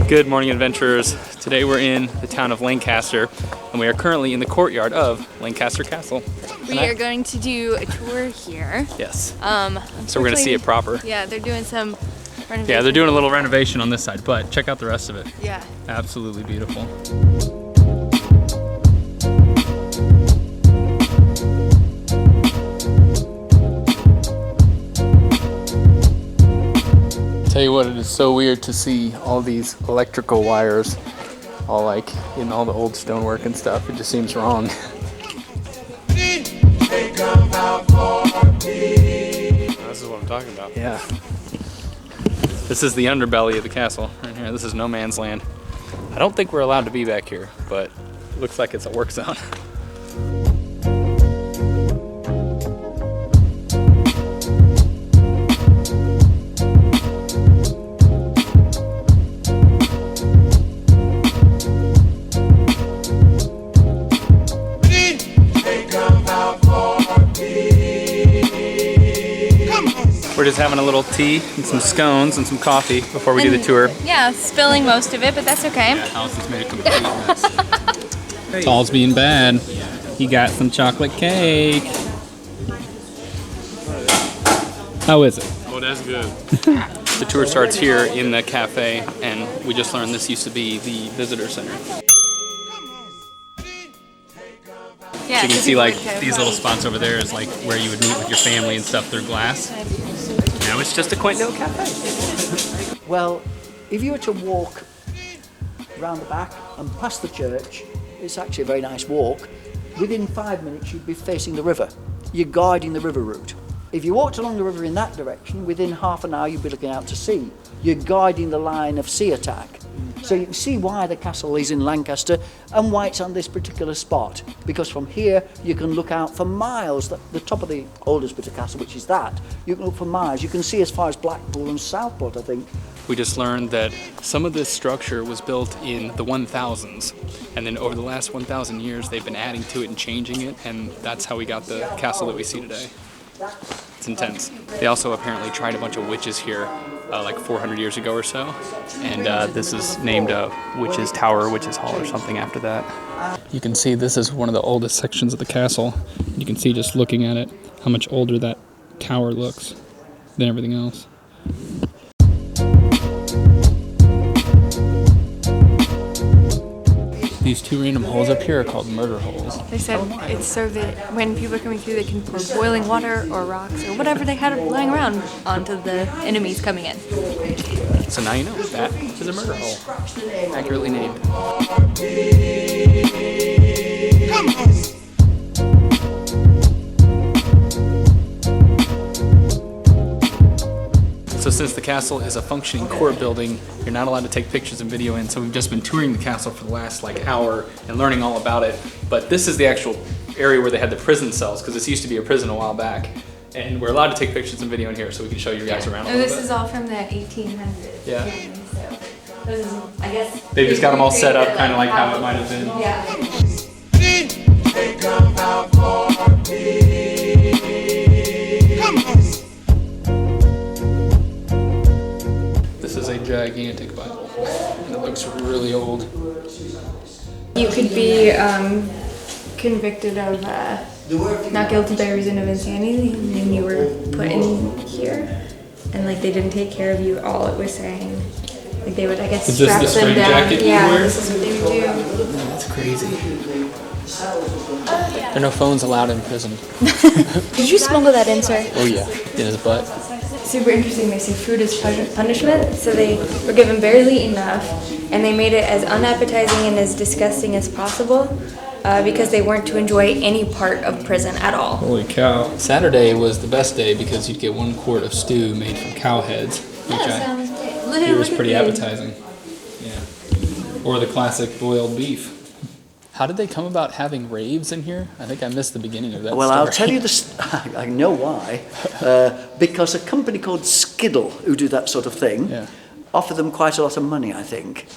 Good morning, adventurers. Today we're in the town of Lancaster, and we are currently in the courtyard of Lancaster Castle. We are going to do a tour here. Yes. So we're going to see it proper. Yeah, they're doing some renovation. Yeah, they're doing a little renovation on this side, but check out the rest of it. Yeah. Absolutely beautiful. Tell you what, it is so weird to see all these electrical wires all like in all the old stonework and stuff. It just seems wrong. This is what I'm talking about. Yeah. This is the underbelly of the castle right here. This is no man's land. I don't think we're allowed to be back here, but it looks like it's a work zone. We're just having a little tea and some scones and some coffee before we do the tour. Yeah, spilling most of it, but that's okay. Yeah, Allison's made a complete mess. Paul's being bad. He got some chocolate cake. How is it? Oh, that's good. The tour starts here in the cafe, and we just learned this used to be the visitor center. Yeah, So you can see like these little spots over there is like where you would meet with your family and stuff through glass. Now it's just a quaint little cafe. Well, if you were to walk round the back and past the church, it's actually a very nice walk. Within 5 minutes you'd be facing the river. You're guiding the river route. If you walked along the river in that direction, within half an hour you'd be looking out to sea. You're guiding the line of sea attack. So you can see why the castle is in Lancaster and why it's on this particular spot. Because from here you can look out for miles. The top of the oldest bit of castle, which is that, you can look for miles. You can see as far as Blackpool and Southport, I think. We just learned that some of this structure was built in the 1000s, and then over the last 1,000 years they've been adding to it and changing it, and that's how we got the castle that we see today. It's intense. They also apparently tried a bunch of witches here like 400 years ago or so, and this is named Witch's Tower, Witch's Hall or something after that. You can see this is one of the oldest sections of the castle. You can see just looking at it how much older that tower looks than everything else. These two random holes up here are called murder holes. They said it's so that when people are coming through, they can pour boiling water or rocks or whatever they had lying around onto the enemies coming in. So now you know, that is a murder hole. Accurately named. So since the castle is a functioning court building, you're not allowed to take pictures and video in, so we've just been touring the castle for the last hour and learning all about it. But this is the actual area where they had the prison cells, because this used to be a prison a while back. And we're allowed to take pictures and video in here, so we can show you guys around a little bit. This is all from the 1800s. Yeah. So this is, I guess, They just got them all set up kind of like how it might have been. Yeah. This is a gigantic Bible, and it looks really old. You could be convicted of not guilty by reason of insanity, and then you were put in here, and they didn't take care of you. All it was saying, they would, I guess, Is this strap the them string down. jacket you Yeah, wear? this is what they would do. That's crazy. There are no phones allowed in prison. Did you smuggle that in, sir? Oh yeah, in his butt. Super interesting. They say food is punishment, so they were given barely enough, and they made it as unappetizing and as disgusting as possible because they weren't to enjoy any part of prison at all. Holy cow. Saturday was the best day because you'd get 1 quart of stew made from cow heads, which I hear is pretty appetizing. Yeah. Or the classic boiled beef. How did they come about having raves in here? I think I missed the beginning of that Well, story. I'll tell you this. I know why. Because a company called Skiddle, who do that sort of thing, offered them quite a lot of money, I think.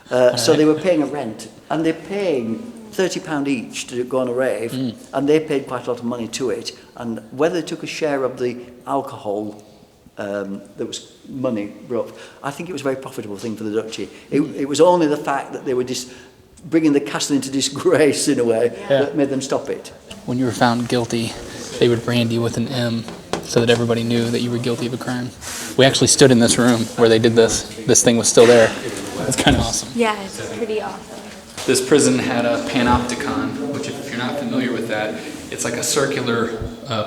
So they were paying a rent, and they're paying £30 each to go on a rave, and they paid quite a lot of money to it. And whether they took a share of the alcohol there was money brought. I think it was a very profitable thing for the duchy. It was only the fact that they were bringing the castle into disgrace in a way that made them stop it. When you were found guilty, they would brand you with an M so that everybody knew that you were guilty of a crime. We actually stood in this room where they did this. This thing was still there. It's kind of awesome. Yeah, it's pretty awesome. This prison had a panopticon, which if you're not familiar with that, it's like a circular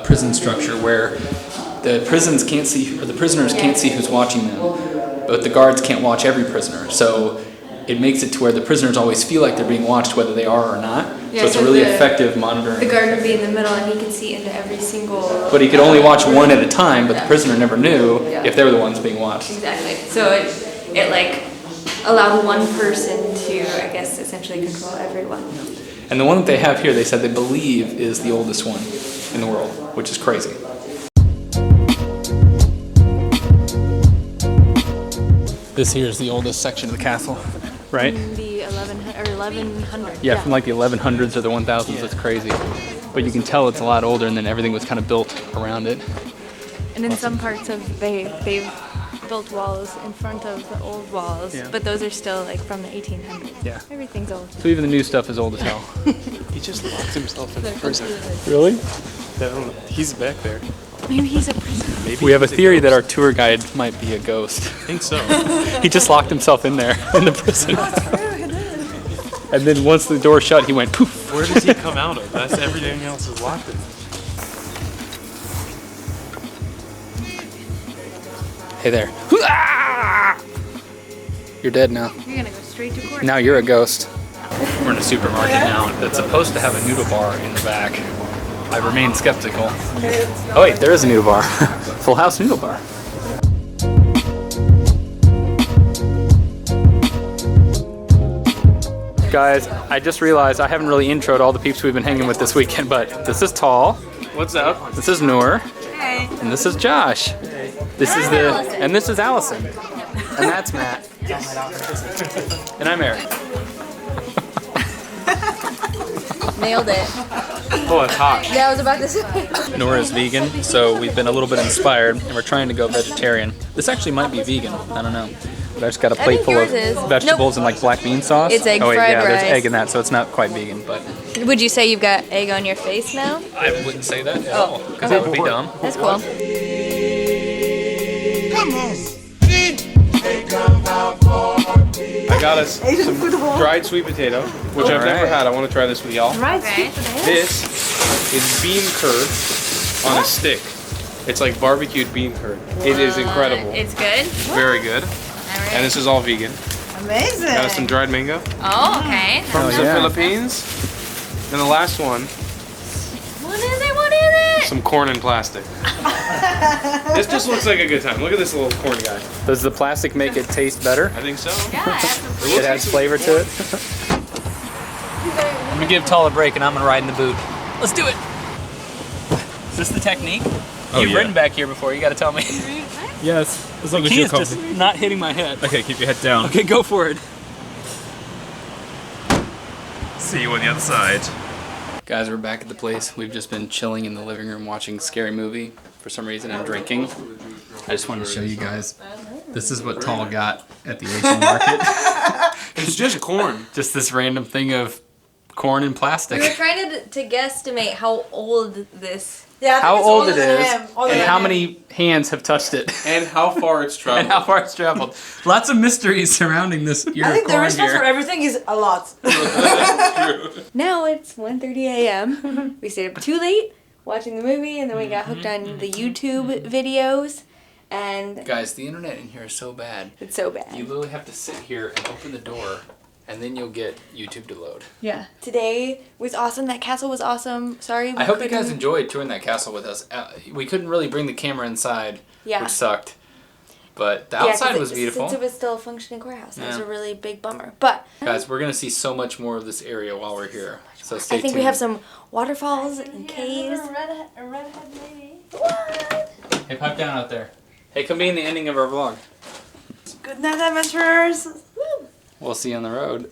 prison structure where the prisoners can't see who's watching them, but the guards can't watch every prisoner. So it makes it to where the prisoners always feel like they're being watched whether they are or not. Yeah, so it's a really effective monitoring. The guard would be in the middle and he could see into every single... But he could only watch one at a time, but the prisoner never knew if they were the ones being watched. Exactly. So it like allowed one person to, I guess, essentially control everyone. And the one that they have here, they said they believe is the oldest one in the world, which is crazy. This here is the oldest section of the castle, right? The 1100. Yeah, from like the 1100s or the 1000s. It's crazy. But you can tell it's a lot older, and then everything was kind of built around it. And in some parts of they've built walls in front of the old walls, but those are still like from the 1800s. Yeah. Everything's old. So even the new stuff is old as hell. He just locked himself in the prison. Really? He's back there. Maybe he's a prisoner. Maybe We have a he's theory that ghost. our tour guide might be a ghost. I think so. He just locked himself in there in the prison. And then once the door shut, he went poof. Where does he come out of? That's everything else is locked in. Hey there. You're dead now. You're gonna go straight to court. Now you're a ghost. We're in a supermarket now that's supposed to have a noodle bar in the back. I remain skeptical. Oh wait, there is a noodle bar. Full House noodle bar. Guys, I just realized I haven't really introed all the peeps we've been hanging with this weekend, but this is Tall. What's up? This is Noor. Hey. And this is Josh. This is and this is Allison. And that's Matt. And I'm Eric. Nailed it. Oh, it's hot. Yeah, I was about to say. Noor is vegan, so we've been a little bit inspired, and we're trying to go vegetarian. This actually might be vegan. I don't know. But I just got a plate think full of yours is. vegetables and like black bean sauce. It's egg oh wait, fried yeah, there's rice. egg in that, so it's not quite vegan. But Would you say you've got egg on your face now? I wouldn't say that at all, because that would be dumb. That's cool. I got us some dried sweet potato, which I've never had. I want to try this with y'all. Okay. This is bean curd on a stick. It's like barbecued bean curd. It is incredible. It's good? Very good. Alright. And this is all vegan. Amazing. Got us some dried mango Oh, okay. from the yeah. Philippines. And the last one, What is it? What is it? some corn in plastic. This just looks like a good time. Look at this little corn guy. Does the plastic make it taste better? I think so. Yeah, It adds flavor to it. I'm gonna give Tall a break, and I'm gonna ride in the boot. Let's do it. Is this the technique? Oh, You've yeah. ridden back here before. You got to tell me. Yes, as long The key is just not hitting my head. Okay, keep your head down. Okay, go for it. See you on the other side. Guys, we're back at the place. We've just been chilling in the living room watching a scary movie for some reason and drinking. I just wanted to show you guys. This is what Tall got at the Asian market. It's just corn. Just this random thing of corn and plastic. We were trying to guesstimate how old this. Yeah, I think How it's old older it than is him. Older and than how him. many hands have touched it. And how far it's traveled. And how far it's traveled. Lots of mysteries surrounding this ear I of think the corn response for here. everything is a lot. Now it's 1:30 a.m. We stayed up too late watching the movie, and then we got hooked on the YouTube videos, and Guys, the internet in here is so bad. it's so bad. You literally have to sit here and open the door, and then you'll get YouTube to load. Yeah. Today was awesome. That castle was awesome. Sorry. I hope you guys enjoyed touring that castle with us. We couldn't really bring the camera inside, Yeah. which sucked. But the Yeah, 'cause outside was Since beautiful. it was still a functioning courthouse, it was Yeah. a really big bummer. But Guys, we're going to see so much more of this area while we're here. So stay I think tuned. we have some waterfalls and caves. A redhead lady. What? Hey, pipe down out there. Hey, come be in the ending of our vlog. Good night, adventurers. We'll see you on the road.